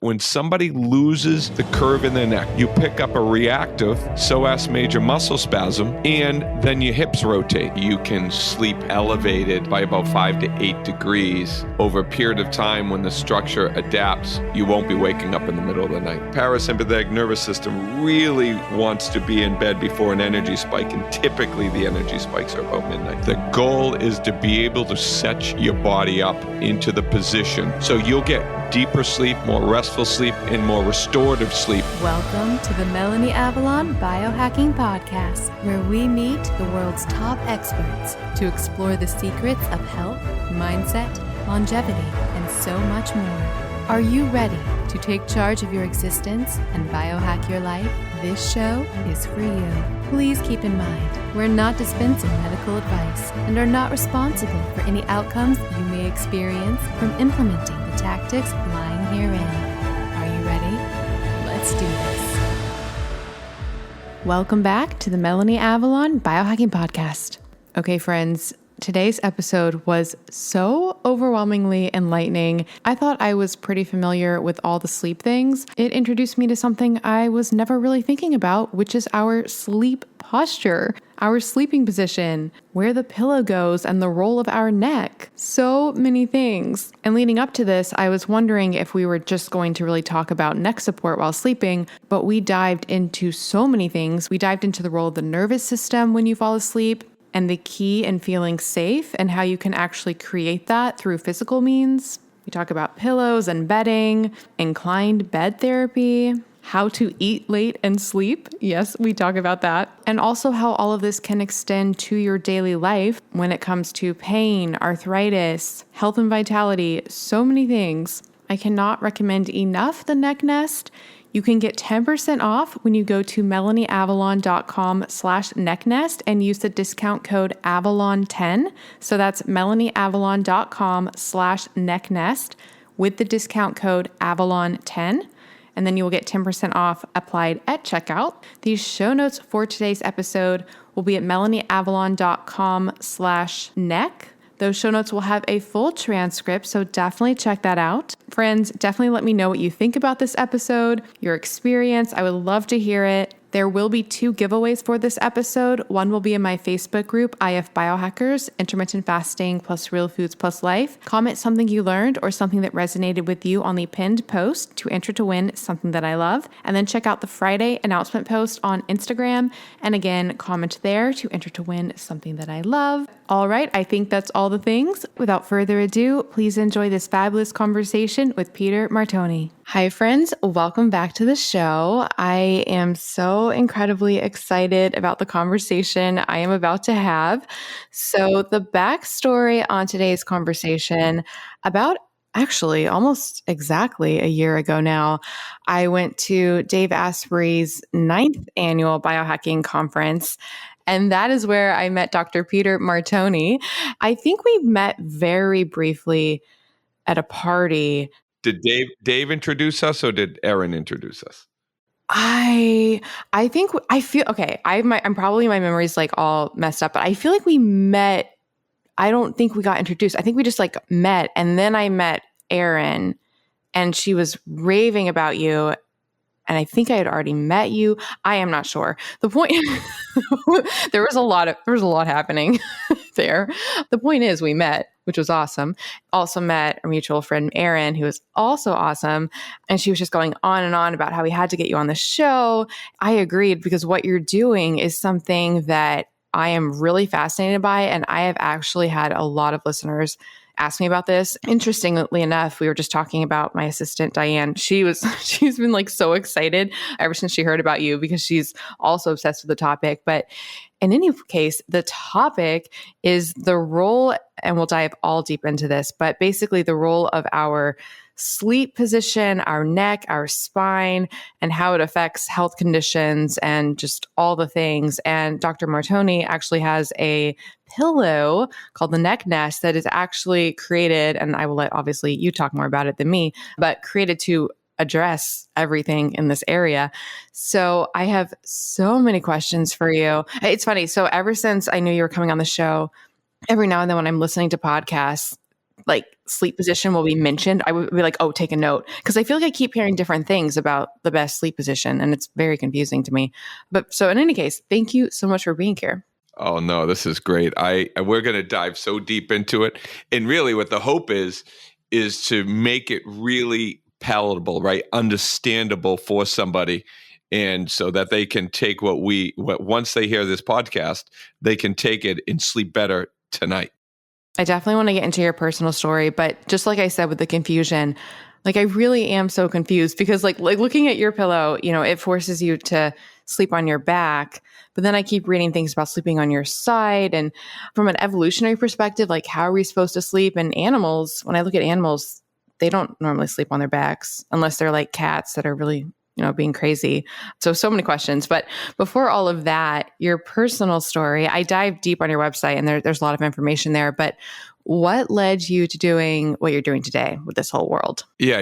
When somebody loses the curve in their neck, you pick up a reactive psoas major muscle spasm, and then your hips rotate. You can sleep elevated by about 5 to 8 degrees over a period of time. When the structure adapts, you won't be waking up in the middle of the night. Parasympathetic nervous system really wants to be in bed before an energy spike, and typically the energy spikes are about midnight. The goal is to be able to set your body up into the position so you'll get deeper sleep, more restful sleep, and more restorative sleep. Welcome to the Melanie Avalon Biohacking Podcast, where we meet the world's top experts to explore the secrets of health, mindset, longevity, and so much more. Are you ready to take charge of your existence and biohack your life? This show is for you. Please keep in mind, we're not dispensing medical advice and are not responsible for any outcomes you may experience from implementing the tactics lying herein. Are you ready? Let's do this. Welcome back to the Melanie Avalon Biohacking Podcast. Okay, friends. Today's episode was so overwhelmingly enlightening. I thought I was pretty familiar with all the sleep things. It introduced me to something I was never really thinking about, which is our sleep posture, our sleeping position, where the pillow goes, and the role of our neck. So many things. And leading up to this, I was wondering if we were just going to really talk about neck support while sleeping, but we dived into so many things. We dived into the role of the nervous system when you fall asleep, and the key in feeling safe and how you can actually create that through physical means. We talk about pillows and bedding, inclined bed therapy, how to eat late and sleep. Yes, we talk about that. And also how all of this can extend to your daily life when it comes to pain, arthritis, health and vitality, so many things. I cannot recommend enough the neck nest. You can get 10% off when you go to melanieavalon.com/necknest and use the discount code AVALON10. So that's melanieavalon.com/necknest with the discount code AVALON10. And then you will get 10% off applied at checkout. These show notes for today's episode will be at melanieavalon.com/neck. Those show notes will have a full transcript, so definitely check that out. Friends, definitely let me know what you think about this episode, your experience. I would love to hear it. There will be 2 giveaways for this episode. One will be in my Facebook group, IF Biohackers, Intermittent Fasting plus Real Foods plus Life. Comment something you learned or something that resonated with you on the pinned post to enter to win something that I love. And then check out the Friday announcement post on Instagram. And again, comment there to enter to win something that I love. All right, I think that's all the things. Without further ado, please enjoy this fabulous conversation with Peter Martone. Hi, friends. Welcome back to the show. I am so incredibly excited about the conversation I am about to have. So the backstory on today's conversation, about actually almost exactly a year ago now, I went to Dave Asprey's 9th annual biohacking conference. And that is where I met Dr. Peter Martone. I think we met very briefly at a party. Did Dave introduce us, or did Erin introduce us? I think I feel okay. I'm probably, my memory's like all messed up, but I feel like we met. I don't think we got introduced. I think we just like met, and then I met Erin, and she was raving about you. And I think I had already met you. I am not sure. The point, there was a lot happening there. The point is we met, which was awesome. Also met our mutual friend, Erin, who was also awesome. And she was just going on and on about how we had to get you on the show. I agreed, because what you're doing is something that I am really fascinated by. And I have actually had a lot of listeners asked me about this. Interestingly enough, we were just talking about my assistant, Diane. She's been like so excited ever since she heard about you, because she's also obsessed with the topic. But in any case, the topic is the role, and we'll dive all deep into this, but basically the role of our sleep position, our neck, our spine, and how it affects health conditions and just all the things. And Dr. Martone actually has a pillow called the neck nest that is actually created, and I will let obviously you talk more about it than me, but created to address everything in this area. So I have so many questions for you. It's funny. So ever since I knew you were coming on the show, every now and then when I'm listening to podcasts, like sleep position will be mentioned, I would be like, oh, take a note. Because I feel like I keep hearing different things about the best sleep position, and it's very confusing to me. But so in any case, thank you so much for being here. Oh no, this is great. We're going to dive so deep into it, and really, what the hope is to make it really palatable, right, understandable for somebody, and so that they can take what once they hear this podcast, they can take it and sleep better tonight. I definitely want to get into your personal story, but just like I said with the confusion, like I really am so confused because like looking at your pillow, it forces you to sleep on your back, but then I keep reading things about sleeping on your side. And from an evolutionary perspective, like how are we supposed to sleep? And animals, when I look at animals, they don't normally sleep on their backs unless they're like cats that are really being crazy. So many questions. But before all of that, your personal story, I dive deep on your website and there's a lot of information there. But what led you to doing what you're doing today with this whole world? Yeah,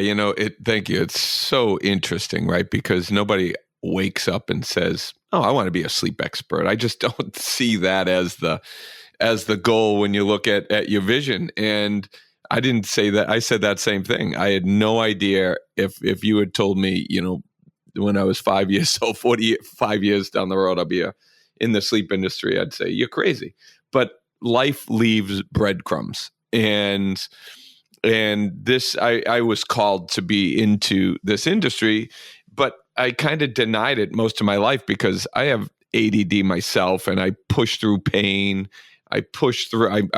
thank you. It's so interesting, right? Because nobody wakes up and says, "Oh, I want to be a sleep expert." I just don't see that as the goal when you look at your vision. And I didn't say that. I said that same thing. I had no idea if you had told me, when I was 5 years old, 45 years down the road, I'll be in the sleep industry, I'd say, you're crazy. But life leaves breadcrumbs. And this, I was called to be into this industry, but I kind of denied it most of my life because I have ADD myself and I push through pain. I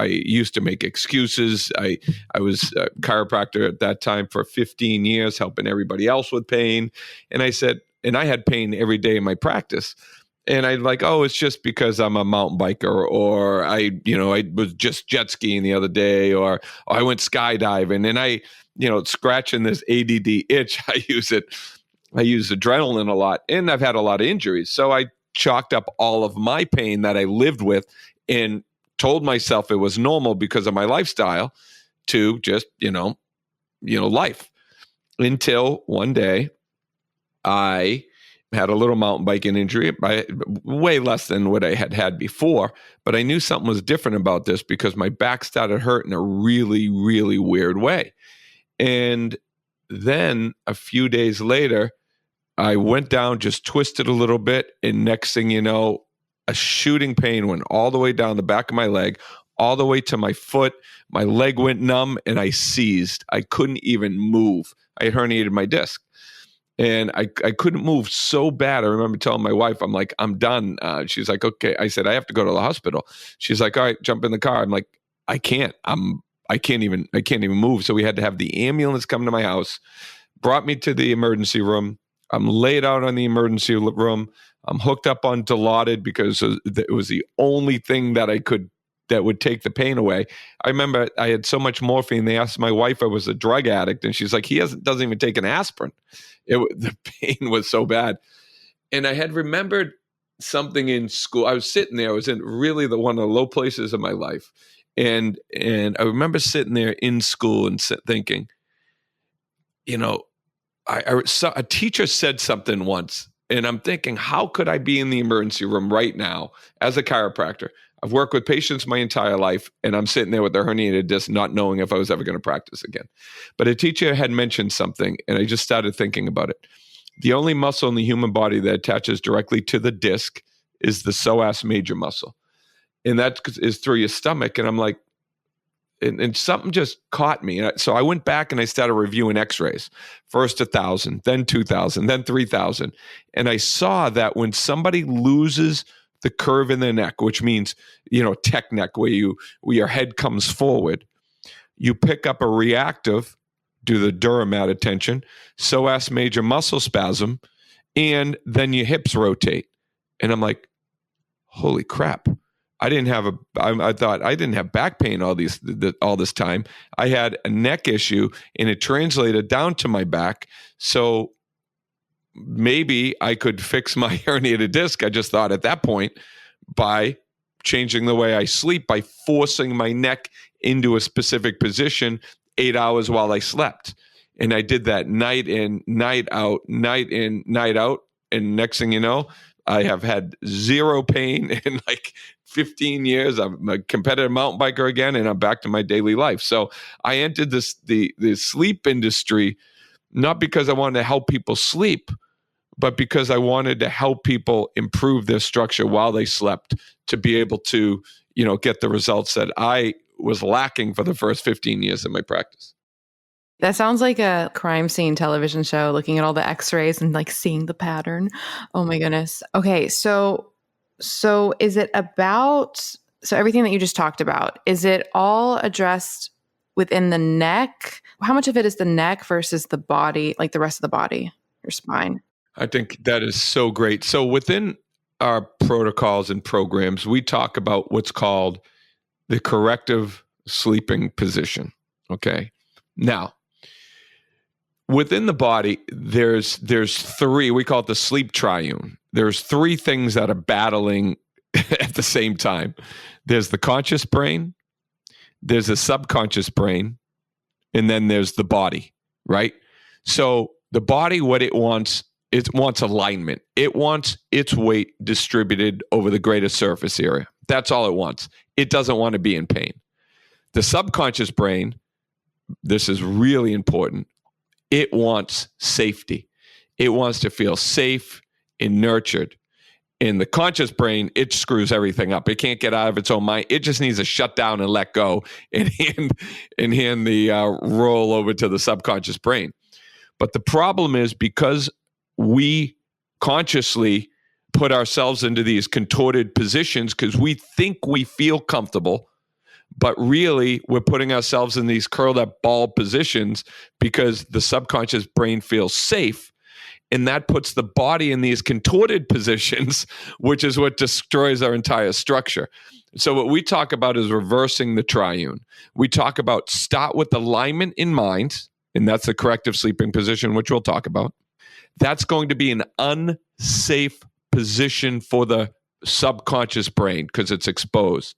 used to make excuses. I was a chiropractor at that time for 15 years, helping everybody else with pain. And I said, and I had pain every day in my practice. And I'd like, oh, it's just because I'm a mountain biker, or I was just jet skiing the other day, or I went skydiving, and I, scratching this ADD itch, I use adrenaline a lot, and I've had a lot of injuries. So I chalked up all of my pain that I lived with and told myself it was normal because of my lifestyle to just, life. Until one day I had a little mountain biking injury, way less than what I had before, but I knew something was different about this because my back started hurting a really, really weird way. And then a few days later, I went down, just twisted a little bit, and next thing you know, a shooting pain went all the way down the back of my leg, all the way to my foot. My leg went numb and I seized. I couldn't even move. I had herniated my disc and I couldn't move so bad. I remember telling my wife, I'm like, I'm done. She's like, okay. I said, I have to go to the hospital. She's like, all right, jump in the car. I'm like, I can't even move. So we had to have the ambulance come to my house, brought me to the emergency room. I'm laid out on the emergency room. I'm hooked up on Dilaudid because it was the only thing that would take the pain away. I remember I had so much morphine. They asked my wife if I was a drug addict, and she's like, doesn't even take an aspirin. The pain was so bad. And I had remembered something in school. I was sitting there. I was in really one of the low places of my life. And I remember sitting there in school and thinking, a teacher said something once, and I'm thinking, how could I be in the emergency room right now as a chiropractor? I've worked with patients my entire life, and I'm sitting there with a herniated disc, not knowing if I was ever going to practice again. But a teacher had mentioned something, and I just started thinking about it. The only muscle in the human body that attaches directly to the disc is the psoas major muscle, and that is through your stomach. And I'm like, and something just caught me. So I went back and I started reviewing x-rays, first 1,000, then 2,000, then 3,000. And I saw that when somebody loses the curve in their neck, which means, tech neck, where your head comes forward, you pick up a reactive due to the dura mater tension, psoas major muscle spasm, and then your hips rotate. And I'm like, holy crap. I thought I didn't have back pain all this time. I had a neck issue, and it translated down to my back. So maybe I could fix my herniated disc, I just thought at that point, by changing the way I sleep, by forcing my neck into a specific position 8 hours while I slept. And I did that night in, night out, night in, night out. And next thing you know, I have had zero pain in like 15 years. I'm a competitive mountain biker again, and I'm back to my daily life. So I entered the sleep industry not because I wanted to help people sleep, but because I wanted to help people improve their structure while they slept to be able to, get the results that I was lacking for the first 15 years of my practice. That sounds like a crime scene television show, looking at all the x-rays and like seeing the pattern. Oh my goodness. Okay, so is it about everything that you just talked about, is it all addressed within the neck? How much of it is the neck versus the body, like the rest of the body, your spine? I think that is so great. So within our protocols and programs, we talk about what's called the corrective sleeping position. Okay. Now, within the body, there's three, we call it the sleep triune. There's three things that are battling at the same time. There's the conscious brain, there's the subconscious brain, and then there's the body, right? So the body, what it wants alignment. It wants its weight distributed over the greater surface area. That's all it wants. It doesn't want to be in pain. The subconscious brain, this is really important, it wants safety. It wants to feel safe and nurtured. In the conscious brain, it screws everything up. It can't get out of its own mind. It just needs to shut down and let go and hand the roll over to the subconscious brain. But the problem is, because we consciously put ourselves into these contorted positions because we think we feel comfortable, but really we're putting ourselves in these curled up ball positions because the subconscious brain feels safe. And that puts the body in these contorted positions, which is what destroys our entire structure. So what we talk about is reversing the triune. We talk about start with alignment in mind, and that's the corrective sleeping position, which we'll talk about. That's going to be an unsafe position for the subconscious brain because it's exposed.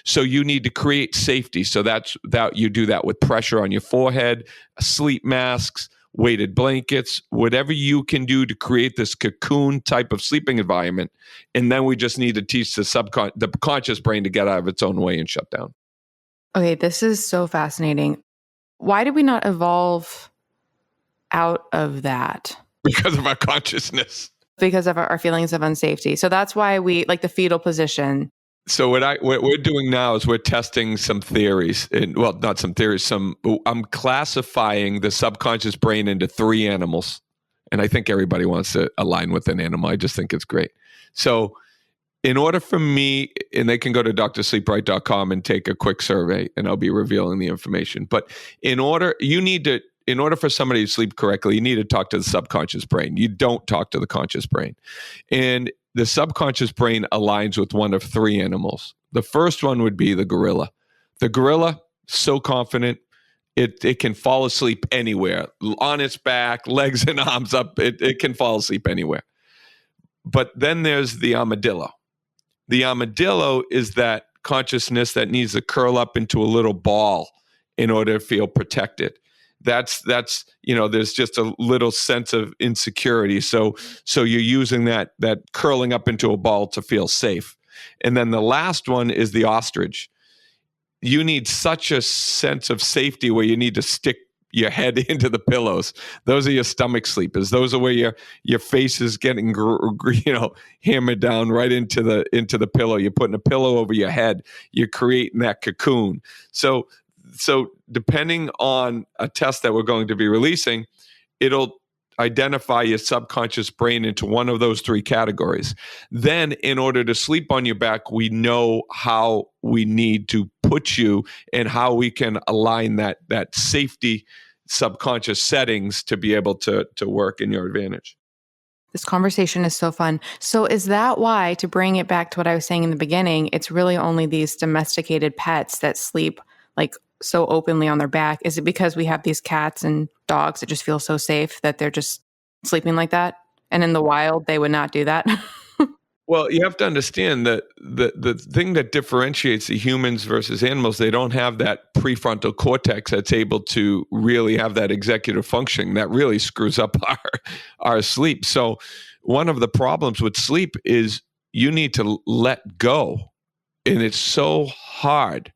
So you need to create safety. So that you do that with pressure on your forehead, sleep masks, weighted blankets, whatever you can do to create this cocoon type of sleeping environment. And then we just need to teach the conscious brain to get out of its own way and shut down. Okay, this is so fascinating. Why did we not evolve out of that? Because of our consciousness. Because of our feelings of unsafety. So that's why we like the fetal position. So what we're doing now is we're testing some theories, not some theories. I'm classifying the subconscious brain into three animals, and I think everybody wants to align with an animal. I just think it's great. So, in order for me, and they can go to drsleepright.com and take a quick survey, and I'll be revealing the information. But in order for somebody to sleep correctly, you need to talk to the subconscious brain. You don't talk to the conscious brain, and the subconscious brain aligns with one of three animals. The first one would be the gorilla. The gorilla, so confident, it can fall asleep anywhere, on its back, legs and arms up. It can fall asleep anywhere. But then there's the armadillo. The armadillo is that consciousness that needs to curl up into a little ball in order to feel protected. That's there's just a little sense of insecurity. So you're using that curling up into a ball to feel safe. And then the last one is the ostrich. You need such a sense of safety where you need to stick your head into the pillows. Those are your stomach sleepers. Those are where your face is getting hammered down right into the pillow. You're putting a pillow over your head. You're creating that cocoon. So depending on a test that we're going to be releasing, it'll identify your subconscious brain into one of those three categories. Then in order to sleep on your back, we know how we need to put you and how we can align that safety subconscious settings to be able to work in your advantage. This conversation is so fun. So is that why, to bring it back to what I was saying in the beginning, it's really only these domesticated pets that sleep like so openly on their back? Is it because we have these cats and dogs that just feel so safe that they're just sleeping like that? And in the wild, they would not do that? Well, you have to understand that the thing that differentiates the humans versus animals, they don't have that prefrontal cortex that's able to really have that executive function that really screws up our sleep. So one of the problems with sleep is you need to let go. And it's so hard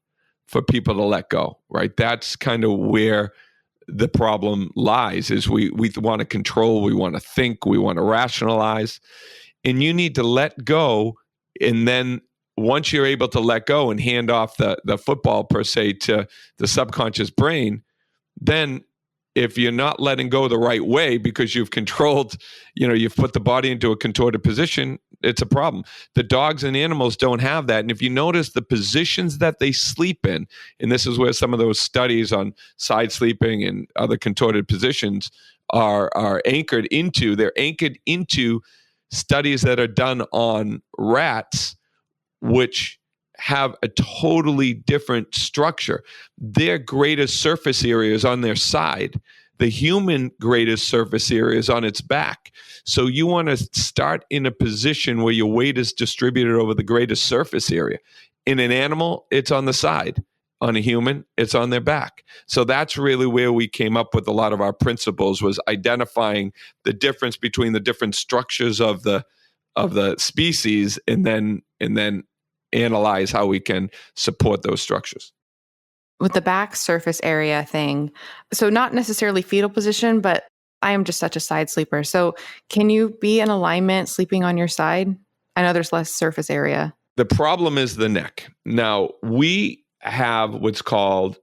for people to let go, right? That's kind of where the problem lies is we want to control, we want to think, we want to rationalize, and you need to let go. And then once you're able to let go and hand off the football per se to the subconscious brain, then if you're not letting go the right way because you've controlled, you've put the body into a contorted position, it's a problem. The dogs and animals don't have that. And if you notice the positions that they sleep in, and this is where some of those studies on side sleeping and other contorted positions are anchored into, they're anchored into studies that are done on rats, which have a totally different structure. Their greatest surface area is on their side. The human greatest surface area is on its back. So you want to start in a position where your weight is distributed over the greatest surface area. In an animal, it's on the side. On a human, it's on their back. So that's really where we came up with a lot of our principles, was identifying the difference between the different structures of the species, and then analyze how we can support those structures. With the back surface area thing, so not necessarily fetal position, but I am just such a side sleeper. So can you be in alignment sleeping on your side? I know there's less surface area. The problem is the neck. Now, we have what's called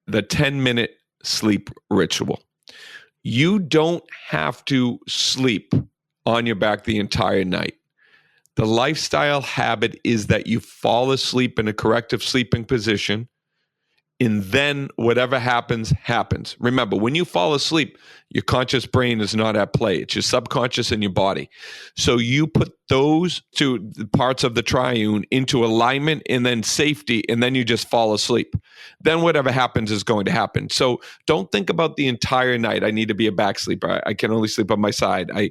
the 10-minute sleep ritual. You don't have to sleep on your back the entire night. The lifestyle habit is that you fall asleep in a corrective sleeping position, and then whatever happens, happens. Remember, when you fall asleep, your conscious brain is not at play. It's your subconscious and your body. So you put those two parts of the triune into alignment and then safety, and then you just fall asleep. Then whatever happens is going to happen. So don't think about the entire night. I need to be a back sleeper. I can only sleep on my side. I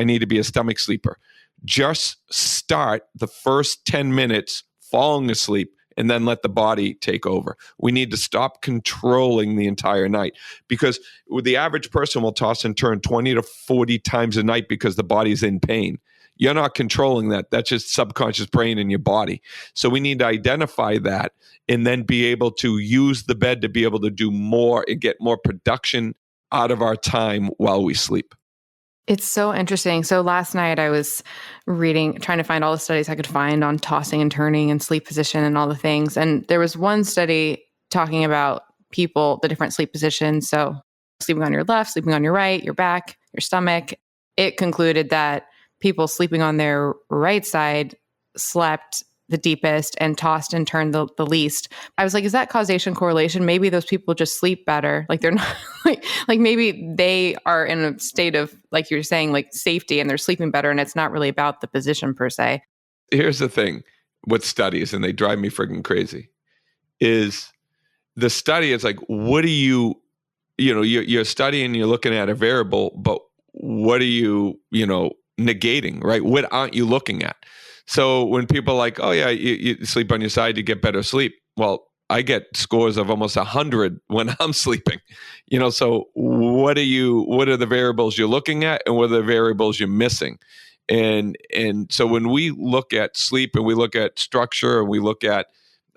need to be a stomach sleeper. Just start the first 10 minutes falling asleep and then let the body take over. We need to stop controlling the entire night, because the average person will toss and turn 20 to 40 times a night because the body's in pain. You're not controlling that. That's just subconscious brain in your body. So we need to identify that and then be able to use the bed to be able to do more and get more production out of our time while we sleep. It's so interesting. So last night I was reading, trying to find all the studies I could find on tossing and turning and sleep position and all the things. And there was one study talking about people, the different sleep positions. So sleeping on your left, sleeping on your right, your back, your stomach. It concluded that people sleeping on their right side slept the deepest and tossed and turned the least. I was like, is that causation correlation? Maybe those people just sleep better. Like they're not like maybe they are in a state of, like you're saying, like safety, and they're sleeping better. And it's not really about the position per se. Here's the thing with studies, and they drive me freaking crazy, is the study is like, what do you're studying, you're looking at a variable, but what are you negating, right? What aren't you looking at? So when people are like, oh yeah, you sleep on your side, you get better sleep. Well, I get scores of almost 100 when I'm sleeping. So what are the variables you're looking at, and what are the variables you're missing? And so when we look at sleep and we look at structure and we look at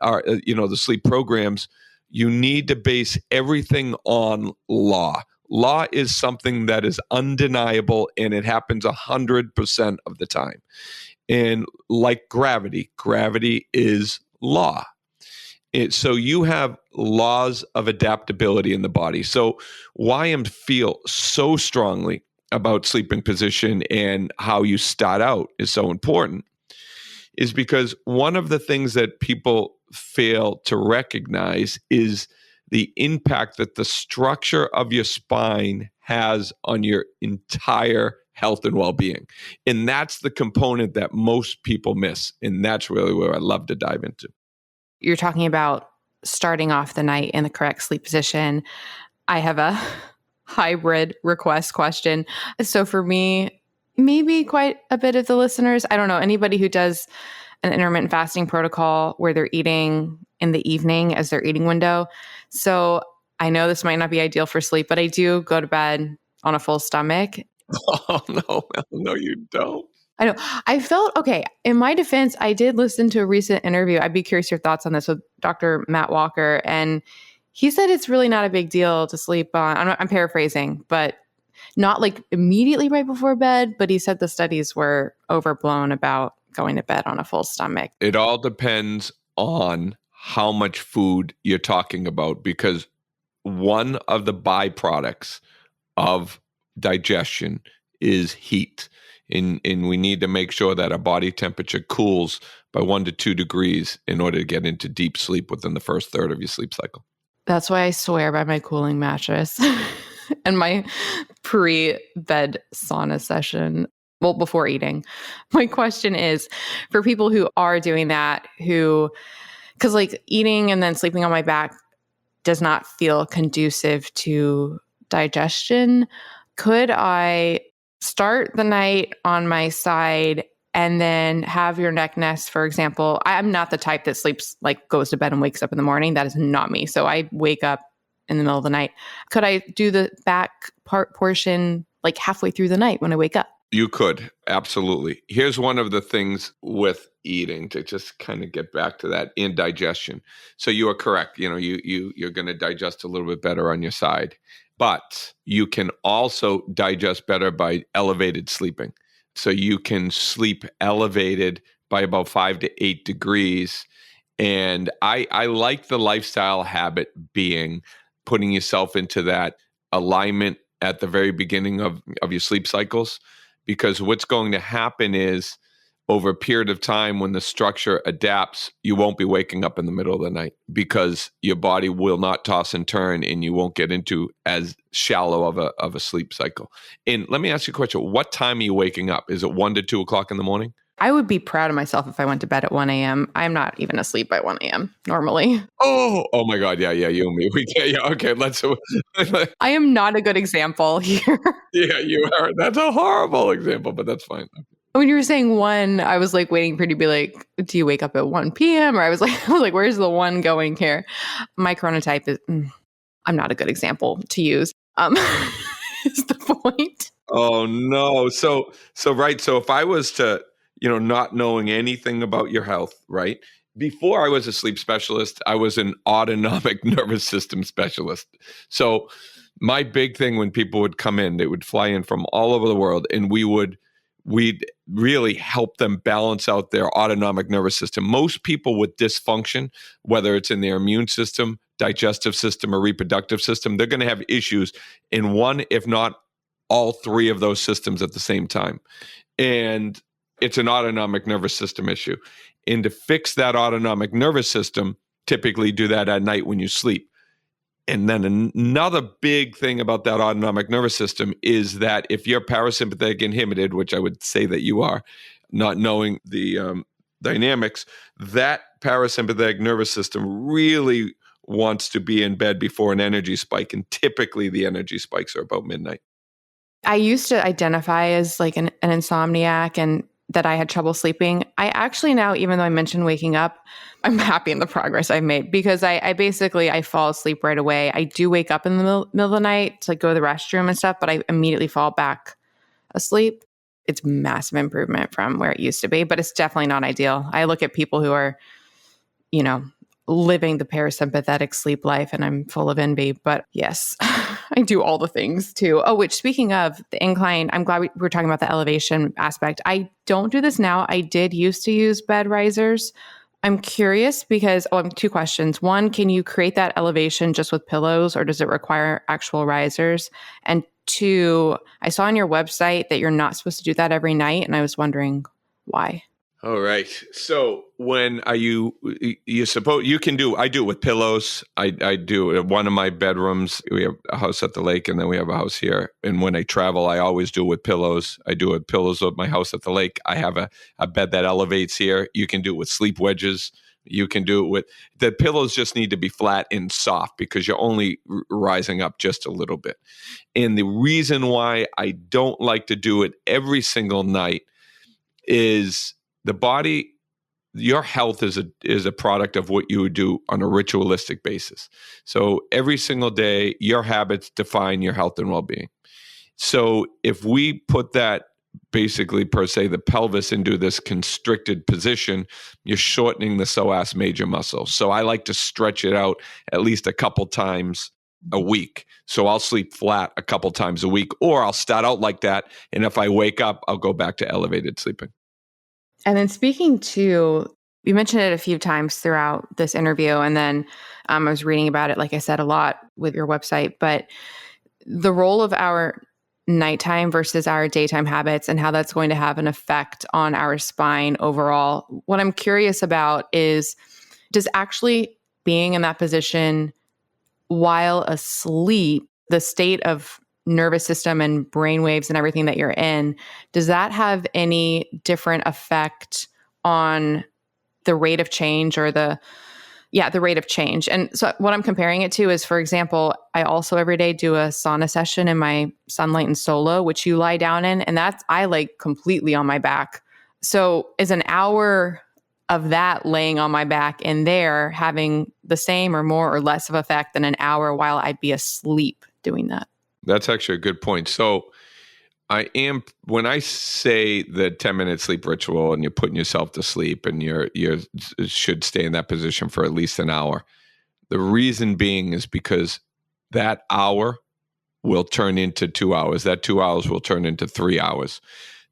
our, the sleep programs, you need to base everything on law. Law is something that is undeniable, and it happens 100% of the time. And like gravity is law. So you have laws of adaptability in the body. So why I feel so strongly about sleeping position and how you start out is so important is because one of the things that people fail to recognize is the impact that the structure of your spine has on your entire health and well-being. And that's the component that most people miss. And that's really where I love to dive into. You're talking about starting off the night in the correct sleep position. I have a hybrid request question. So for me, maybe quite a bit of the listeners, I don't know, anybody who does an intermittent fasting protocol where they're eating in the evening as their eating window. So I know this might not be ideal for sleep, but I do go to bed on a full stomach. Oh, no, no, you don't. I know. I felt okay. In my defense, I did listen to a recent interview. I'd be curious your thoughts on this with Dr. Matt Walker. And he said it's really not a big deal to sleep on. I'm paraphrasing, but not like immediately right before bed. But he said the studies were overblown about going to bed on a full stomach. It all depends on how much food you're talking about, because one of the byproducts of digestion is heat. And we need to make sure that our body temperature cools by 1 to 2 degrees in order to get into deep sleep within the first third of your sleep cycle. That's why I swear by my cooling mattress and my pre-bed sauna session. Well, before eating. My question is for people who are doing that, because like eating and then sleeping on my back does not feel conducive to digestion. Could I start the night on my side and then have your neck nest, for example? I'm not the type that sleeps, like goes to bed and wakes up in the morning. That is not me. So I wake up in the middle of the night. Could I do the back portion like halfway through the night when I wake up? You could, absolutely. Here's one of the things with eating, to just kind of get back to that, in digestion. So you are correct. You're going to digest a little bit better on your side, but you can also digest better by elevated sleeping. So you can sleep elevated by about 5 to 8 degrees. And I like the lifestyle habit being putting yourself into that alignment at the very beginning of your sleep cycles. Because what's going to happen is, over a period of time, when the structure adapts, you won't be waking up in the middle of the night because your body will not toss and turn, and you won't get into as shallow of a sleep cycle. And let me ask you a question. What time are you waking up? Is it 1 to 2 o'clock in the morning? I would be proud of myself if I went to bed at 1 a.m. I'm not even asleep by 1 a.m. normally. Oh my God. Yeah, you and me. Okay, let's. I am not a good example here. Yeah, you are. That's a horrible example, but that's fine. When you were saying 1, I was like waiting for you to be like, do you wake up at 1 p.m.? Or I was like, where's the 1 going here? My chronotype is, I'm not a good example to use. Is the point. Oh no. So right. So if I was to, not knowing anything about your health, right? Before I was a sleep specialist, I was an autonomic nervous system specialist. So my big thing when people would come in, they would fly in from all over the world, and we'd really help them balance out their autonomic nervous system. Most people with dysfunction, whether it's in their immune system, digestive system, or reproductive system, they're going to have issues in one, if not all 3 of those systems at the same time. And it's an autonomic nervous system issue. And to fix that autonomic nervous system, typically do that at night when you sleep. And then another big thing about that autonomic nervous system is that if you're parasympathetic inhibited, which I would say that you are, not knowing the dynamics, that parasympathetic nervous system really wants to be in bed before an energy spike. And typically the energy spikes are about midnight. I used to identify as like an insomniac and that I had trouble sleeping. I actually now, even though I mentioned waking up, I'm happy in the progress I've made, because I basically fall asleep right away. I do wake up in the middle of the night to go to the restroom and stuff, but I immediately fall back asleep. It's massive improvement from where it used to be, but it's definitely not ideal. I look at people who are, living the parasympathetic sleep life, and I'm full of envy. But yes, I do all the things too. Oh, which, speaking of the incline, I'm glad we were talking about the elevation aspect. I don't do this now. I did used to use bed risers. I'm curious because, I have 2 questions. 1, can you create that elevation just with pillows, or does it require actual risers? And 2, I saw on your website that you're not supposed to do that every night, and I was wondering why. All right. So when are you suppose you can do, I do it with pillows. I do it at one of my bedrooms. We have a house at the lake, and then we have a house here. And when I travel, I always do it with pillows. I do it with pillows at my house at the lake. I have a bed that elevates here. You can do it with sleep wedges. You can do it with, the pillows just need to be flat and soft, because you're only rising up just a little bit. And the reason why I don't like to do it every single night is the body, your health is a product of what you would do on a ritualistic basis. So every single day, your habits define your health and well-being. So if we put that basically per se the pelvis into this constricted position, you're shortening the psoas major muscle. So I like to stretch it out at least a couple times a week. So I'll sleep flat a couple times a week, or I'll start out like that. And if I wake up, I'll go back to elevated sleeping. And then speaking to, you mentioned it a few times throughout this interview, and then I was reading about it, like I said, a lot with your website, but the role of our nighttime versus our daytime habits and how that's going to have an effect on our spine overall. What I'm curious about is, does actually being in that position while asleep, the state of nervous system and brain waves and everything that you're in, does that have any different effect on the rate of change or the rate of change? And so what I'm comparing it to is, for example, I also every day do a sauna session in my Sunlight and Solo, which you lie down in, and that's, I like completely on my back. So is an hour of that laying on my back in there having the same or more or less of effect than an hour while I'd be asleep doing that? That's actually a good point. So when I say the 10-minute sleep ritual and you're putting yourself to sleep and you should stay in that position for at least an hour, the reason being is because that hour will turn into 2 hours. That 2 hours will turn into 3 hours.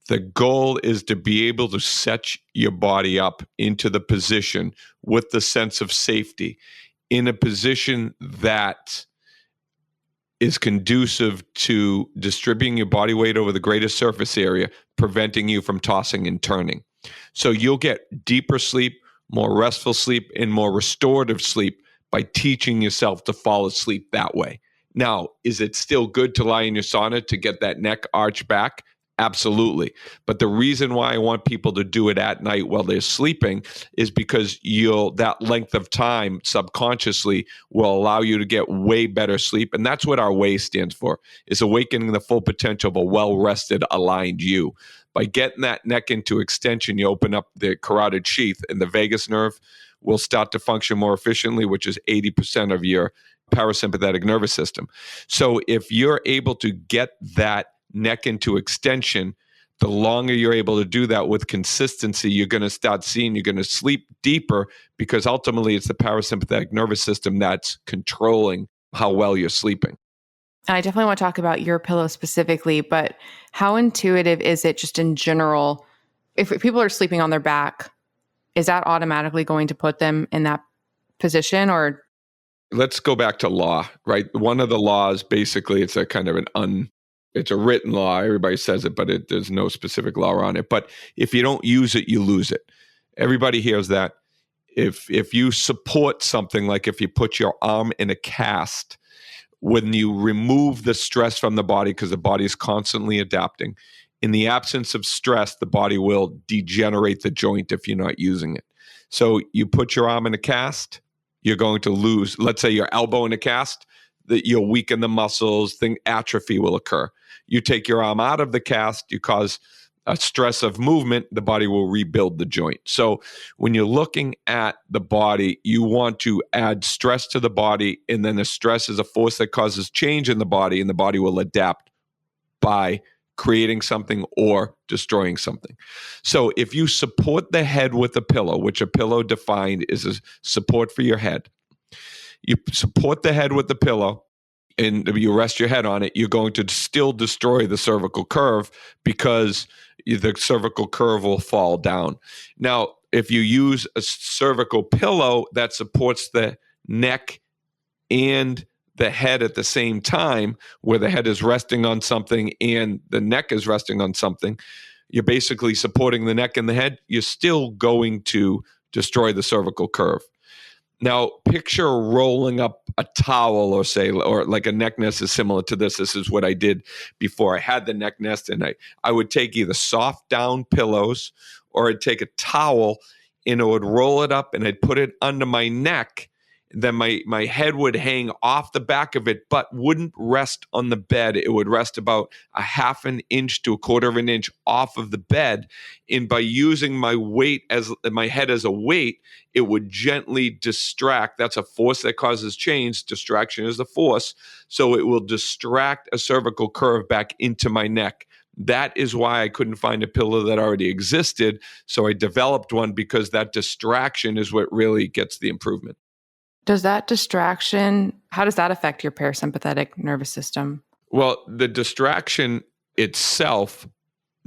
The goal is to be able to set your body up into the position with the sense of safety, in a position that is conducive to distributing your body weight over the greatest surface area, preventing you from tossing and turning. So you'll get deeper sleep, more restful sleep, and more restorative sleep by teaching yourself to fall asleep that way. Now, is it still good to lie in your sauna to get that neck arch back? Absolutely. But the reason why I want people to do it at night while they're sleeping is because that length of time subconsciously will allow you to get way better sleep. And that's what our WAY stands for, is awakening the full potential of a well-rested, aligned you. By getting that neck into extension, you open up the carotid sheath, and the vagus nerve will start to function more efficiently, which is 80% of your parasympathetic nervous system. So if you're able to get that neck into extension, the longer you're able to do that with consistency, you're going to start seeing you're going to sleep deeper, because ultimately it's the parasympathetic nervous system that's controlling how well you're sleeping. And I definitely want to talk about your pillow specifically, but how intuitive is it just in general? If people are sleeping on their back, is that automatically going to put them in that position? Or let's go back to law, right? One of the laws, basically, it's a kind of it's a written law. Everybody says it, but there's no specific law on it. But if you don't use it, you lose it. Everybody hears that. If you support something, like if you put your arm in a cast, when you remove the stress from the body, because the body is constantly adapting, in the absence of stress, the body will degenerate the joint if you're not using it. So you put your arm in a cast, you're going to lose, let's say your elbow in a cast, that you'll weaken the muscles, atrophy will occur. You take your arm out of the cast, you cause a stress of movement, the body will rebuild the joint. So when you're looking at the body, you want to add stress to the body, and then the stress is a force that causes change in the body, and the body will adapt by creating something or destroying something. So if you support the head with a pillow, which a pillow defined is a support for your head, you support the head with the pillow and you rest your head on it, you're going to still destroy the cervical curve, because the cervical curve will fall down. Now, if you use a cervical pillow that supports the neck and the head at the same time, where the head is resting on something and the neck is resting on something, you're basically supporting the neck and the head, you're still going to destroy the cervical curve. Now, picture rolling up a towel, or like a neck nest is similar to this. This is what I did before I had the neck nest. And I would take either soft down pillows, or I'd take a towel and I would roll it up and I'd put it under my neck. then my head would hang off the back of it, but wouldn't rest on the bed. It would rest about a half an inch to a quarter of an inch off of the bed. And by using my head as a weight, it would gently distract. That's a force that causes change. Distraction is the force. So it will distract a cervical curve back into my neck. That is why I couldn't find a pillow that already existed. So I developed one, because that distraction is what really gets the improvement. Does that distraction, how does that affect your parasympathetic nervous system? Well, the distraction itself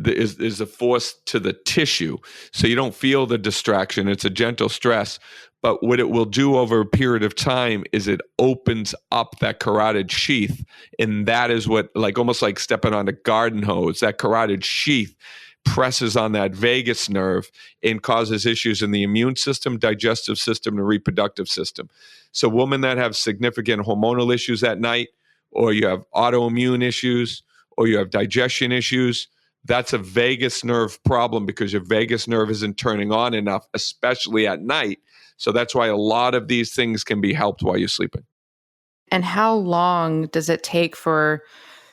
is a force to the tissue. So you don't feel the distraction. It's a gentle stress. But what it will do over a period of time is it opens up that carotid sheath. And that is what, almost like stepping on a garden hose, that carotid sheath presses on that vagus nerve and causes issues in the immune system, digestive system, and reproductive system. So women that have significant hormonal issues at night, or you have autoimmune issues, or you have digestion issues, that's a vagus nerve problem, because your vagus nerve isn't turning on enough, especially at night. So that's why a lot of these things can be helped while you're sleeping. And how long does it take for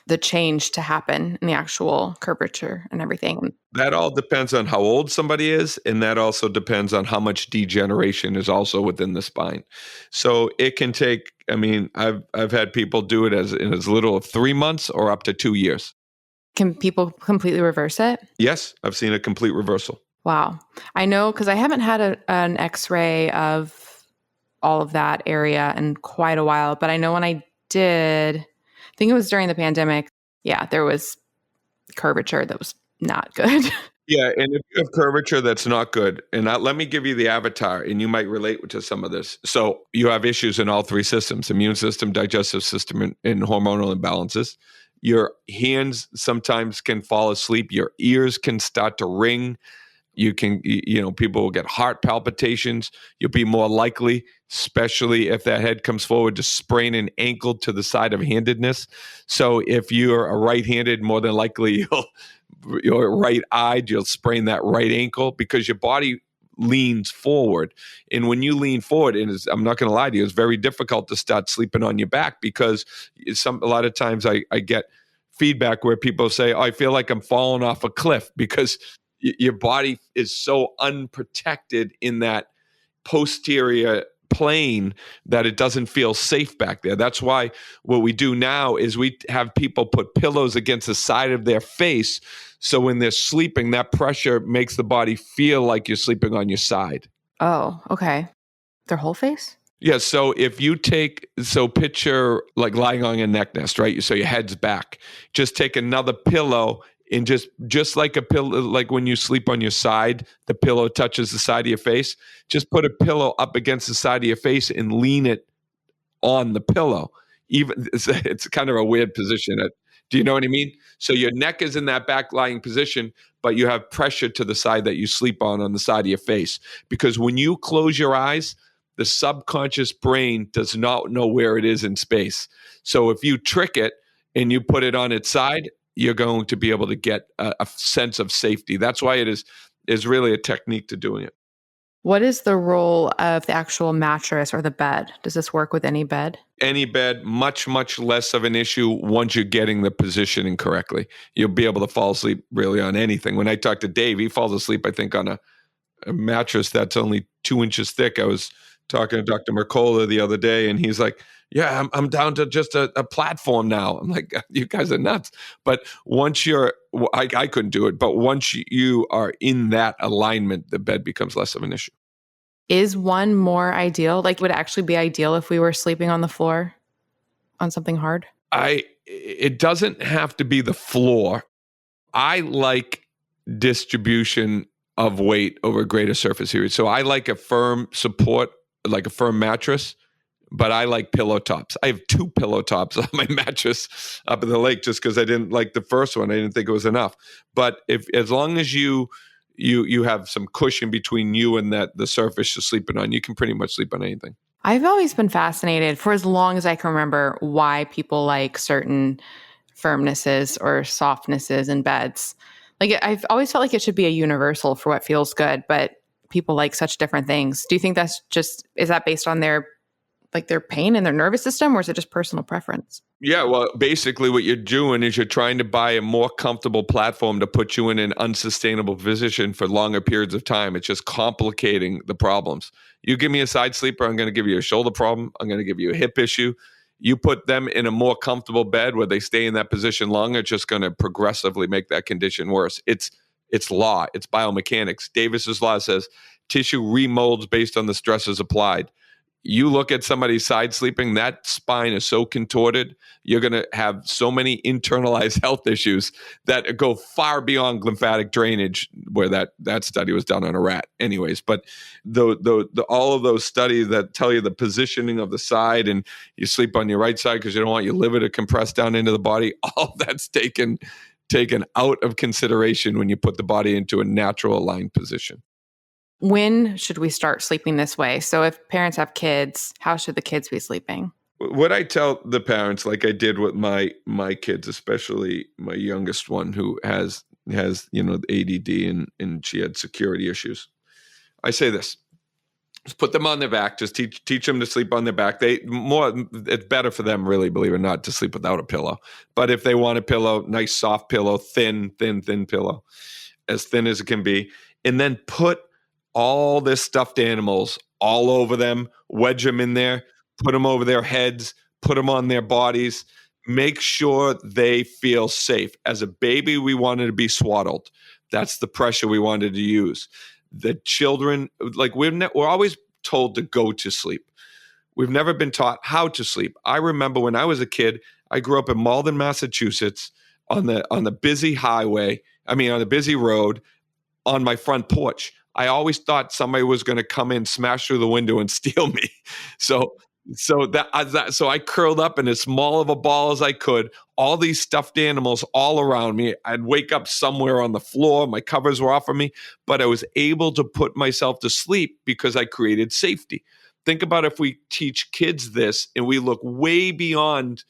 the change to happen in the actual curvature and everything? That all depends on how old somebody is, and that also depends on how much degeneration is also within the spine. So it can take, I've had people do it in as little as 3 months or up to 2 years. Can people completely reverse it? Yes, I've seen a complete reversal. Wow. I know, because I haven't had an x-ray of all of that area in quite a while, but I know when I did, I think it was during the pandemic, there was curvature that was not good. Yeah, and if you have curvature that's not good, and let me give you the avatar, and you might relate to some of this. So you have issues in all three systems: immune system, digestive system, and hormonal imbalances. Your hands sometimes can fall asleep. Your ears can start to ring. People will get heart palpitations. You'll be more likely, especially if that head comes forward, to sprain an ankle to the side of handedness. So if you're a right-handed, more than likely you're right-eyed, you'll sprain that right ankle, because your body leans forward. And when you lean forward, I'm not going to lie to you, it's very difficult to start sleeping on your back, because a lot of times I get feedback where people say, I feel like I'm falling off a cliff, because your body is so unprotected in that posterior plane that it doesn't feel safe back there. That's why what we do now is we have people put pillows against the side of their face. So when they're sleeping, that pressure makes the body feel like you're sleeping on your side. Oh, okay. Their whole face? Yeah. So if you picture like lying on your neck nest, right? So your head's back. Just take another pillow, and just like a pillow, like when you sleep on your side, the pillow touches the side of your face. Just put a pillow up against the side of your face and lean it on the pillow. Even it's kind of a weird position. Do you know what I mean? So your neck is in that back lying position, but you have pressure to the side that you sleep on the side of your face. Because when you close your eyes, the subconscious brain does not know where it is in space. So if you trick it and you put it on its side, you're going to be able to get a sense of safety. That's why it is really a technique to doing it. What is the role of the actual mattress or the bed? Does this work with any bed? Any bed, much, much less of an issue once you're getting the positioning correctly. You'll be able to fall asleep really on anything. When I talk to Dave, he falls asleep, I think, on a mattress that's only 2 inches thick. I was talking to Dr. Mercola the other day, and he's like, yeah, I'm down to just a platform now. I'm like, you guys are nuts. But once I couldn't do it, but once you are in that alignment, the bed becomes less of an issue. Is one more ideal? Like, would it actually be ideal if we were sleeping on the floor on something hard? It doesn't have to be the floor. I like distribution of weight over greater surface area. So I like a firm support, like a firm mattress, but I like pillow tops. I have 2 pillow tops on my mattress up in the lake, just because I didn't like the first one. I didn't think it was enough. But as long as you have some cushion between you and the surface you're sleeping on, you can pretty much sleep on anything. I've always been fascinated, for as long as I can remember, why people like certain firmnesses or softnesses in beds. Like, I've always felt like it should be a universal for what feels good, but people like such different things. Do you think is that based on their like their pain and their nervous system, or is it just personal preference? Yeah, well, basically what you're doing is you're trying to buy a more comfortable platform to put you in an unsustainable position for longer periods of time. It's just complicating the problems. You give me a side sleeper, I'm going to give you a shoulder problem. I'm going to give you a hip issue. You put them in a more comfortable bed where they stay in that position longer, it's just going to progressively make that condition worse. It's law. It's biomechanics. Davis's law says tissue remolds based on the stresses applied. You look at somebody side sleeping, that spine is so contorted, you're going to have so many internalized health issues that go far beyond lymphatic drainage, where that study was done on a rat anyways. But the all of those studies that tell you the positioning of the side, and you sleep on your right side because you don't want your liver to compress down into the body, all that's taken out of consideration when you put the body into a natural aligned position. When should we start sleeping this way? So if parents have kids, how should the kids be sleeping? What I tell the parents, like I did with my kids, especially my youngest one who has ADD and she had security issues. I say this: just put them on their back. Just teach them to sleep on their back. It's better for them, really, believe it or not, to sleep without a pillow. But if they want a pillow, nice soft pillow, thin pillow, as thin as it can be, and then put all their stuffed animals all over them, wedge them in there, put them over their heads, put them on their bodies, make sure they feel safe. As a baby, we wanted to be swaddled. That's the pressure we wanted to use. The children, like we're always told to go to sleep. We've never been taught how to sleep. I remember when I was a kid, I grew up in Malden, Massachusetts, on the busy highway, on the busy road, on my front porch. I always thought somebody was going to come in, smash through the window, and steal me. So I curled up in as small of a ball as I could. All these stuffed animals all around me. I'd wake up somewhere on the floor. My covers were off of me, but I was able to put myself to sleep because I created safety. Think about if we teach kids this and we look way beyond,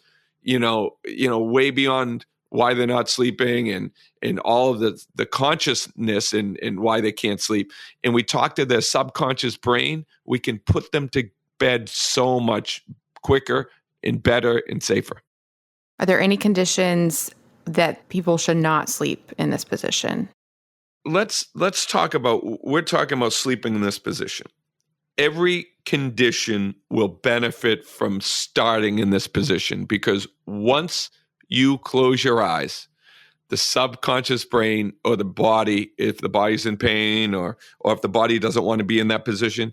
way beyond why they're not sleeping and all of the consciousness and why they can't sleep. And we talk to their subconscious brain, we can put them to bed so much quicker and better and safer. Are there any conditions that people should not sleep in this position? Let's talk about, we're talking about sleeping in this position. Every condition will benefit from starting in this position, because once you close your eyes, the subconscious brain or the body, if the body's in pain or if the body doesn't want to be in that position,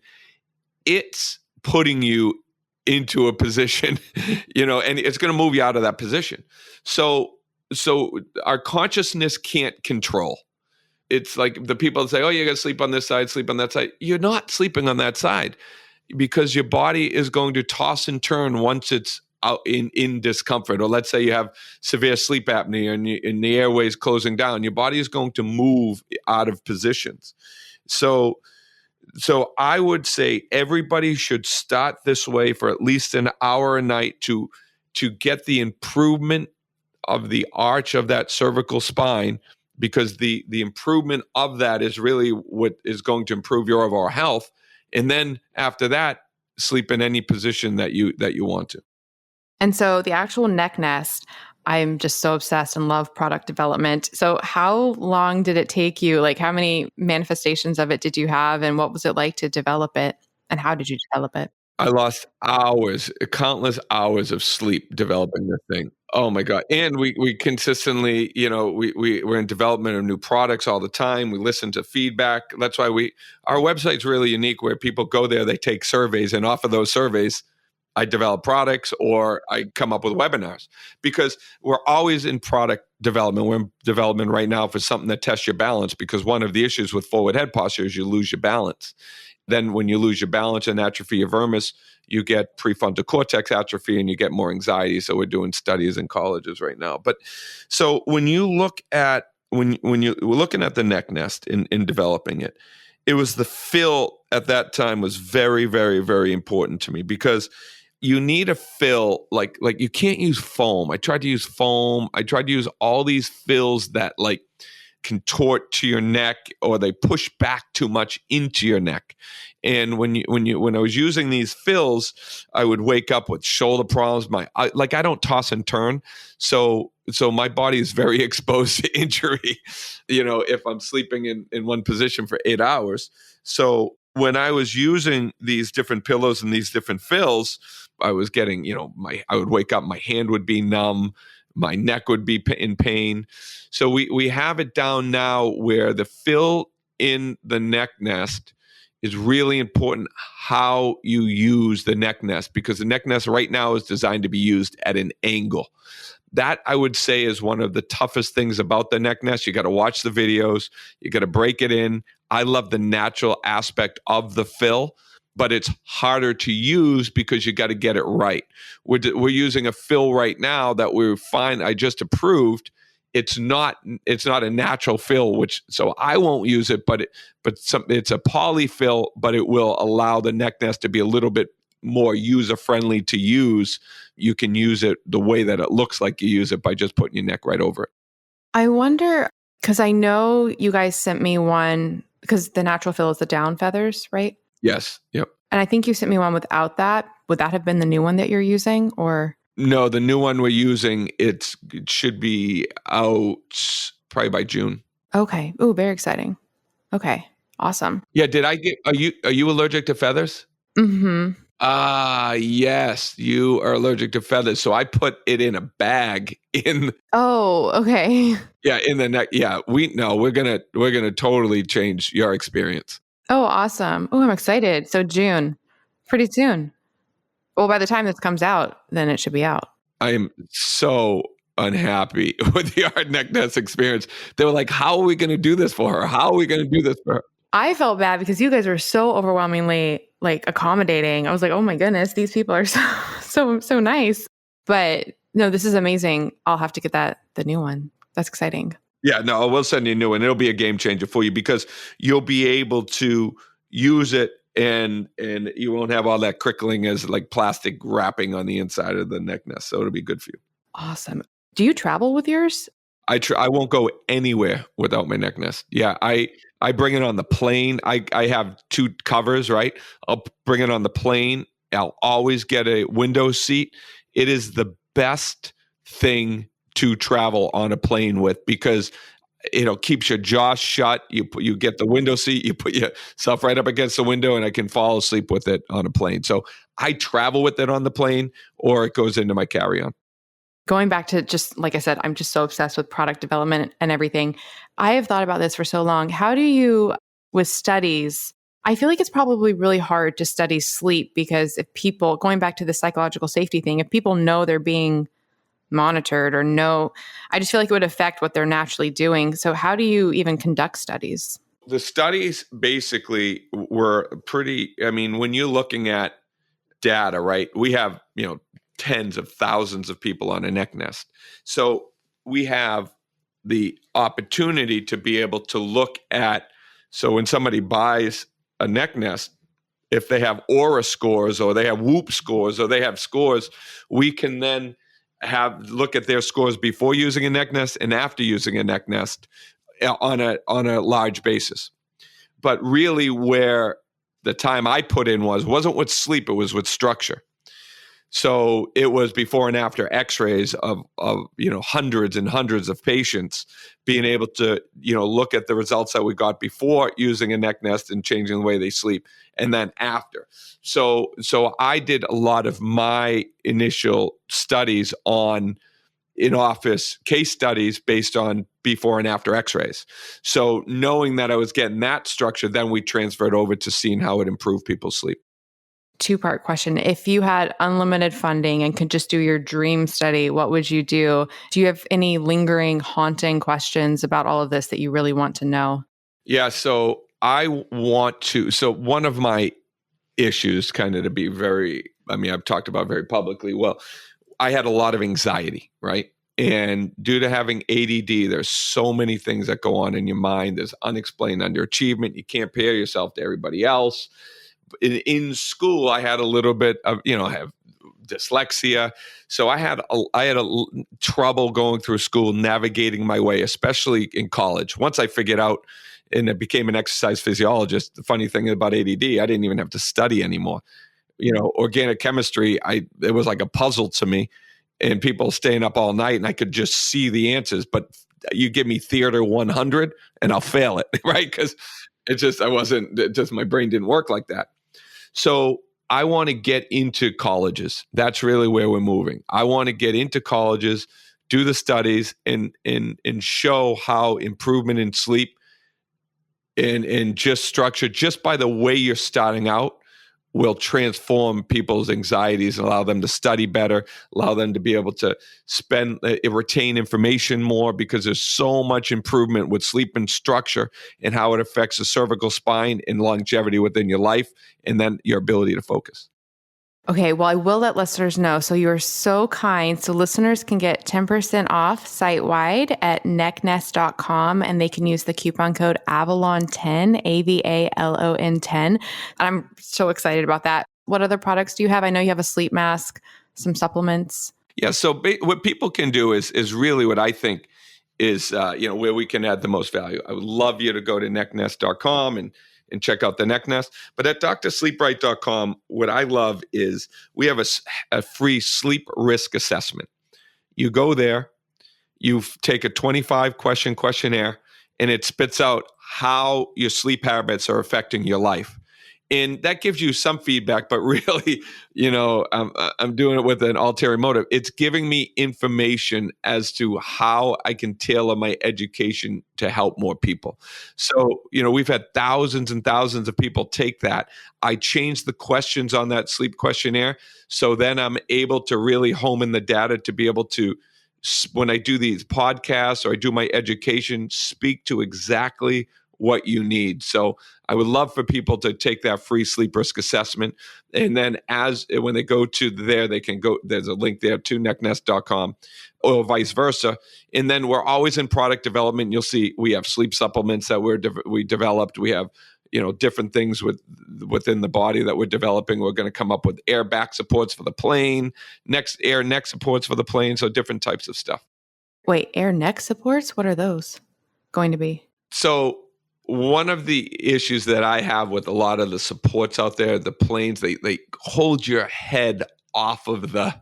it's putting you into a position, and it's going to move you out of that position. So our consciousness can't control. It's like the people that say, oh, you got to sleep on this side, sleep on that side. You're not sleeping on that side, because your body is going to toss and turn once it's out in discomfort. Or let's say you have severe sleep apnea and the airways closing down, your body is going to move out of positions. So I would say everybody should start this way for at least an hour a night to get the improvement of the arch of that cervical spine, because the improvement of that is really what is going to improve your overall health. And then after that, sleep in any position that you want to. And so the actual neck nest, I'm just so obsessed and love product development. So how long did it take you? Like, how many manifestations of it did you have? And what was it like to develop it? And how did you develop it? I lost hours, countless hours of sleep developing this thing. Oh my God. And we consistently, we're in development of new products all the time. We listen to feedback. That's why our website's really unique, where people go there, they take surveys, and off of those surveys, I develop products or I come up with webinars, because we're always in product development. We're in development right now for something that tests your balance, because one of the issues with forward head posture is you lose your balance. Then when you lose your balance and atrophy your vermis, you get prefrontal cortex atrophy and you get more anxiety. So we're doing studies in colleges right now. But so when you look at, when you're looking at the neck nest in developing it, it was the fill at that time was very, very, very important to me, because you need a fill, like you can't use foam. I tried to use foam. I tried to use all these fills that contort to your neck or they push back too much into your neck. And when I was using these fills, I would wake up with shoulder problems. I don't toss and turn, so my body is very exposed to injury, if I'm sleeping in one position for 8 hours. So when I was using these different pillows and these different fills, I was getting, I would wake up, my hand would be numb, my neck would be in pain. So we have it down now where the fill in the neck nest is really important how you use the neck nest, because the neck nest right now is designed to be used at an angle. That, I would say, is one of the toughest things about the neck nest. You got to watch the videos. You got to break it in. I love the natural aspect of the fill, but it's harder to use because you got to get it right. We're using a fill right now that I just approved. It's not a natural fill, so I won't use it, but it's a poly fill, but it will allow the neck nest to be a little bit more user friendly to use. You can use it the way that it looks like you use it by just putting your neck right over it. I wonder, because I know you guys sent me one, because the natural fill is the down feathers, right? Yes. Yep. And I think you sent me one without that. Would that have been the new one that you're using, or? No, the new one we're using, it should be out probably by June. Okay. Oh, very exciting. Okay. Awesome. Yeah. Are you allergic to feathers? Mm-hmm. Yes, you are allergic to feathers. So I put it in a bag Oh, okay. Yeah, in the neck. Yeah, we're gonna totally change your experience. Oh, awesome. Oh, I'm excited. So June, pretty soon. Well, by the time this comes out, then it should be out. I am so unhappy with the hard neck nest experience. They were like, how are we going to do this for her? How are we going to do this for her? I felt bad because you guys were so overwhelmingly accommodating. I was like, oh my goodness, these people are so nice. But no, this is amazing. I'll have to get the new one. That's exciting. Yeah, no, we'll send you a new one. It'll be a game changer for you because you'll be able to use it and you won't have all that crickling as plastic wrapping on the inside of the neck nest. So it'll be good for you. Awesome. Do you travel with yours? I won't go anywhere without my neck nest. Yeah, I bring it on the plane. I have 2 covers, right? I'll bring it on the plane. I'll always get a window seat. It is the best thing to travel on a plane with because keeps your jaw shut. You get the window seat, you put yourself right up against the window, and I can fall asleep with it on a plane. So I travel with it on the plane, or it goes into my carry-on. Going back to just, like I said, I'm just so obsessed with product development and everything. I have thought about this for so long. How do you, with studies, I feel like it's probably really hard to study sleep because if people, going back to the psychological safety thing, if people know they're being monitored or know, I just feel like it would affect what they're naturally doing. So how do you even conduct studies? The studies basically were when you're looking at data, right? We have, tens of thousands of people on a neck nest. So we have the opportunity to be able to look at, so when somebody buys a neck nest, if they have aura scores or they have whoop scores or they have scores, we can then look at their scores before using a neck nest and after using a neck nest on a large basis. But really where the time I put in wasn't with sleep, it was with structure. So it was before and after x-rays of hundreds and hundreds of patients, being able to look at the results that we got before using a neck nest and changing the way they sleep, and then after. So I did a lot of my initial studies on in-office case studies based on before and after x-rays. So knowing that I was getting that structure, then we transferred over to seeing how it improved people's sleep. 2-part question. If you had unlimited funding and could just do your dream study, what would you do? Do you have any lingering, haunting questions about all of this that you really want to know? Yeah, so one of my issues, kind of to be I've talked about very publicly. Well, I had a lot of anxiety, right? And due to having ADD, there's so many things that go on in your mind. There's unexplained underachievement. You can't compare yourself to everybody else. In school, I had a little bit of, I have dyslexia. So I had trouble going through school, navigating my way, especially in college. Once I figured out and I became an exercise physiologist, the funny thing about ADD, I didn't even have to study anymore. Organic chemistry, it was like a puzzle to me, and people staying up all night, and I could just see the answers. But you give me theater 100 and I'll fail it, right? Because my brain didn't work like that. So I want to get into colleges. That's really where we're moving. I want to get into colleges, do the studies, and show how improvement in sleep and just structure, just by the way you're starting out, will transform people's anxieties and allow them to study better, allow them to be able to retain information more, because there's so much improvement with sleep and structure and how it affects the cervical spine and longevity within your life, and then your ability to focus. Okay, well, I will let listeners know. So you are so kind. So listeners can get 10% off site-wide at necknest.com, and they can use the coupon code AVALON10, AVALON 10. I'm so excited about that. What other products do you have? I know you have a sleep mask, some supplements. Yeah, so what people can do is really what I think is where we can add the most value. I would love you to go to necknest.com and check out the Neck Nest. But at drsleepright.com, what I love is we have a free sleep risk assessment. You go there, you take a 25-question questionnaire, and it spits out how your sleep habits are affecting your life. And that gives you some feedback, but really, I'm doing it with an ulterior motive. It's giving me information as to how I can tailor my education to help more people. So, we've had thousands and thousands of people take that. I changed the questions on that sleep questionnaire. So then I'm able to really home in the data to be able to, when I do these podcasts or I do my education, speak to exactly what you need. So I would love for people to take that free sleep risk assessment. And then when they go to there, they can go, there's a link there to necknest.com or vice versa. And then we're always in product development. You'll see we have sleep supplements that we developed. We have, different things within the body that we're developing. We're going to come up with air back supports for the plane, air neck supports for the plane. So different types of stuff. Wait, air neck supports? What are those going to be? So one of the issues that I have with a lot of the supports out there, the planes, they hold your head off of the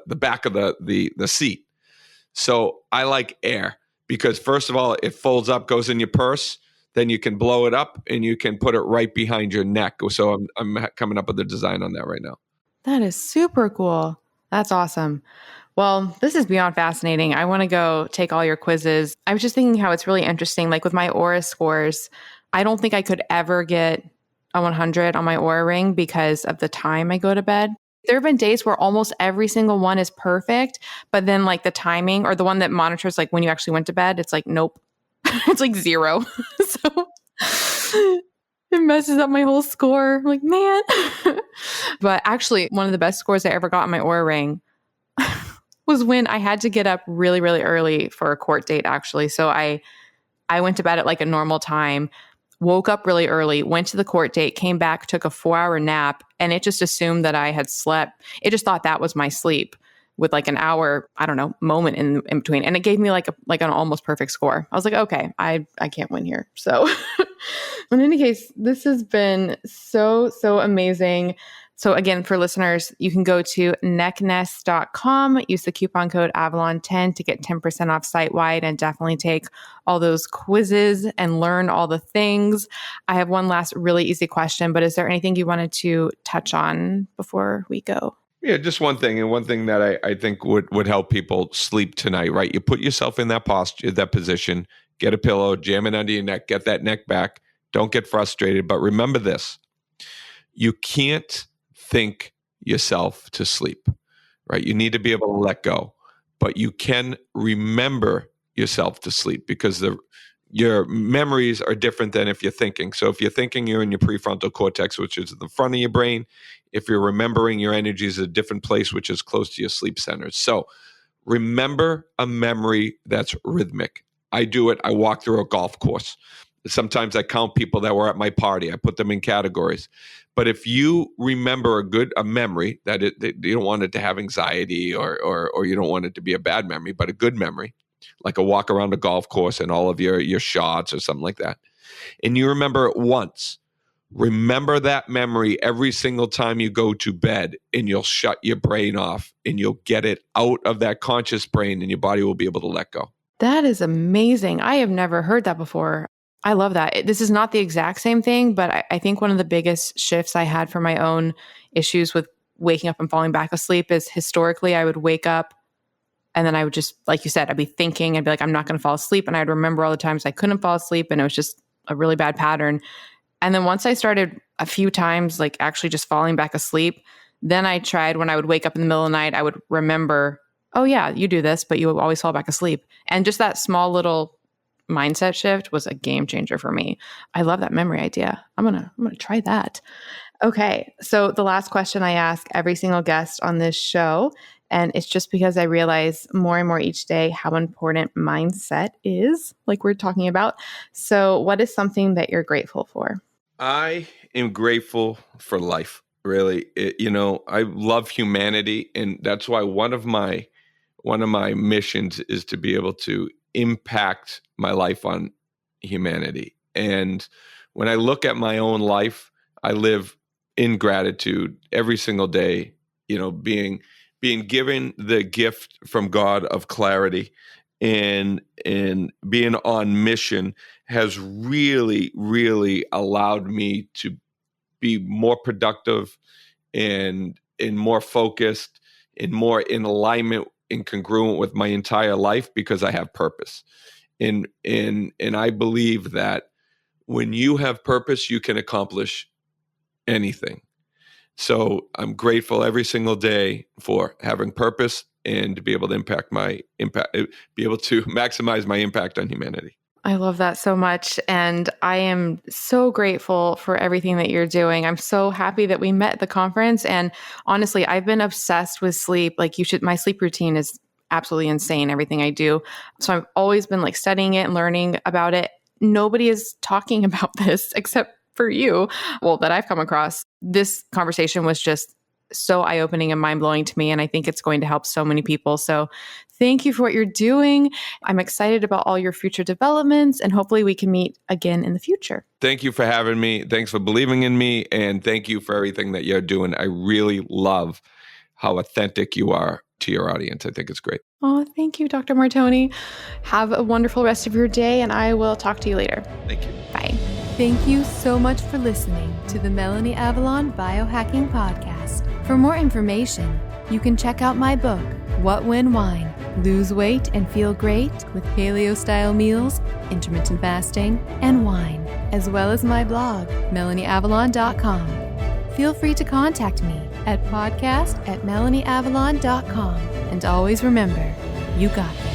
back of the seat. So I like air because, first of all, it folds up, goes in your purse. Then you can blow it up and you can put it right behind your neck. So I'm coming up with a design on that right now. That is super cool. That's awesome. Well, this is beyond fascinating. I want to go take all your quizzes. I was just thinking how it's really interesting. Like with my Aura scores, I don't think I could ever get a 100 on my Aura ring because of the time I go to bed. There have been days where almost every single one is perfect, but then like the timing or the one that monitors like when you actually went to bed, it's like, nope, it's like 0. So it messes up my whole score. I'm like, man. But actually, one of the best scores I ever got on my Aura ring was when I had to get up really, really early for a court date, actually. So I went to bed at like a normal time, woke up really early, went to the court date, came back, took a 4-hour nap, and it just assumed that I had slept. It just thought that was my sleep with like an hour, I don't know, moment in between. And it gave me like an almost perfect score. I was like, okay, I can't win here. So in any case, this has been so, so amazing. So again, for listeners, you can go to necknest.com, use the coupon code Avalon10 to get 10% off site-wide and definitely take all those quizzes and learn all the things. I have one last really easy question, but is there anything you wanted to touch on before we go? Yeah, just one thing. And one thing that I think would help people sleep tonight, right? You put yourself in that posture, that position, get a pillow, jam it under your neck, get that neck back. Don't get frustrated. But remember this, you can't think yourself to sleep, right? You need to be able to let go, but you can remember yourself to sleep because your memories are different than if you're thinking. So if you're thinking, you're in your prefrontal cortex, which is the front of your brain. If you're remembering, your energy is a different place, which is close to your sleep centers. So remember a memory that's rhythmic. I do it. I walk through a golf course. Sometimes I count people that were at my party. I put them in categories. But if you remember a memory that you don't want it to have anxiety or you don't want it to be a bad memory, but a good memory, like a walk around a golf course and all of your shots or something like that, and you remember it once, remember that memory every single time you go to bed, and you'll shut your brain off and you'll get it out of that conscious brain, and your body will be able to let go. That is amazing. I have never heard that before. I love that. This is not the exact same thing, but I think one of the biggest shifts I had for my own issues with waking up and falling back asleep is historically I would wake up and then I would just, like you said, I'd be thinking, I'd be like, I'm not going to fall asleep. And I'd remember all the times I couldn't fall asleep, and it was just a really bad pattern. And then once I started a few times, like actually just falling back asleep, then I tried when I would wake up in the middle of the night, I would remember, oh yeah, you do this, but you always fall back asleep. And just that small little mindset shift was a game changer for me. I love that memory idea. I'm gonna try that. Okay, so the last question I ask every single guest on this show, and it's just because I realize more and more each day how important mindset is, like we're talking about. So what is something that you're grateful for? I am grateful for life, really. I love humanity, and that's why one of my missions is to be able to impact my life on humanity. And when I look at my own life, I live in gratitude every single day, being given the gift from God of clarity and being on mission has really, really allowed me to be more productive and more focused and more in alignment and congruent with my entire life, because I have purpose. And I believe that when you have purpose, you can accomplish anything. So I'm grateful every single day for having purpose and to be able to be able to maximize my impact on humanity. I love that so much. And I am so grateful for everything that you're doing. I'm so happy that we met at the conference. And honestly, I've been obsessed with sleep. My sleep routine is absolutely insane, everything I do. So I've always been like studying it and learning about it. Nobody is talking about this except for you, that I've come across. This conversation was just so eye-opening and mind-blowing to me, and I think it's going to help so many people. So thank you for what you're doing. I'm excited about all your future developments, and hopefully we can meet again in the future. Thank you for having me. Thanks for believing in me, and thank you for everything that you're doing. I really love how authentic you are to your audience. I think it's great. Oh, thank you, Dr. Martone. Have a wonderful rest of your day, and I will talk to you later. Thank you. Bye. Thank you so much for listening to the Melanie Avalon Biohacking Podcast. For more information, you can check out my book, What When Wine? Lose Weight and Feel Great with Paleo-Style Meals, Intermittent Fasting, and Wine, as well as my blog, MelanieAvalon.com. Feel free to contact me at podcast@MelanieAvalon.com. And always remember, you got this.